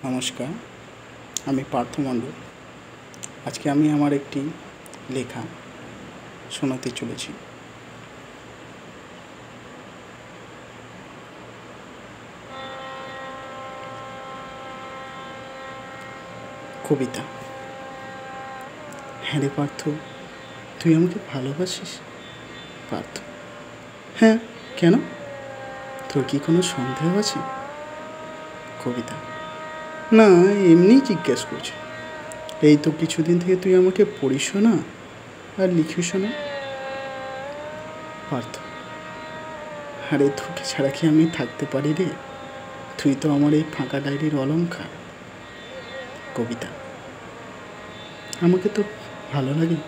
নমস্কার, আমি পার্থ মণ্ডল। আজকে আমি আমার একটি লেখা শোনাতে চলেছি। কবিতা। হ্যাঁ রে পার্থ, তুই আমাকে ভালোবাসিস? পার্থ: হ্যাঁ, কেন? তোর কি কোনো সন্দেহ আছে? কবিতা: না, এমনিই জিজ্ঞেস করছি। এই তো কিছুদিন থেকে তুই আমাকে পড়িসও না আর লিখিসও না। পার্থ: আরে তোকে ছাড়া কি আমি থাকতে পারি রে? তুই তো আমার এই ফাঁকা ডায়েরির অলংকার। কবিতা: আমাকে তো ভালো লাগে।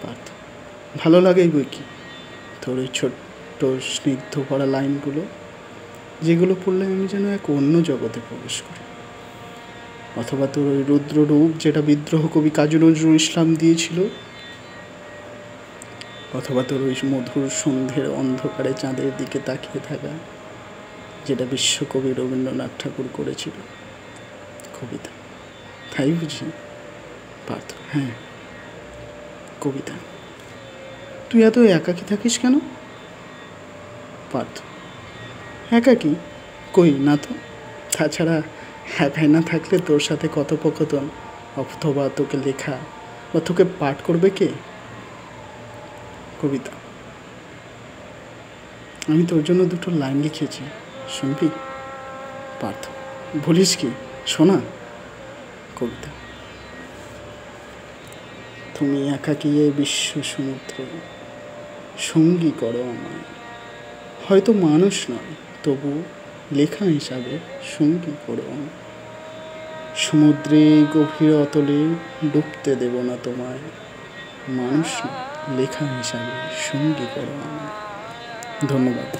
পার্থ: ভালো লাগেই বই কি, তোর ওই ছোট্ট স্নিগ্ধ পড়া লাইনগুলো, যেগুলো পড়লে আমি যেন এক অন্য জগতে প্রবেশ করি। অথবা তোর ওই রুদ্ররূপ, যেটা বিদ্রোহ কবি কাজী নজরুল ইসলাম দিয়েছিল। অথবা তোর ওই মধুর সন্ধ্যের অন্ধকারে চাঁদের দিকে তাকিয়ে থাকা, যেটা বিশ্বকবি রবীন্দ্রনাথ ঠাকুর করেছিল। কবিতা: তাই বুঝি? পার্থ: হ্যাঁ। কবিতা: তুই এত একাকী থাকিস কেন? পার্থ: একাকী? কই না তো। তাছাড়া একাই না থাকলে তোর সাথে কথোপকথন অথবা তোকে লেখা বা তোকে পাঠ করবে কে? কবিতা: আমি তোর জন্য দুটো লাইন লিখেছি, শুনবি? পার্থ: বলিস কি, শোনা। কবিতা: তুমি একাকী এ বিশ্ব সমুদ্রে সঙ্গী করো আমায়। হয়তো মানুষ নয়, তবু লেখা হিসাবে সঙ্গী করো আমায়। সমুদ্রে গভীর অতলে ডুবতে দেব না তোমায়। মানুষ নয়, লেখা হিসাবে সঙ্গী করো আমায়। ধন্যবাদ।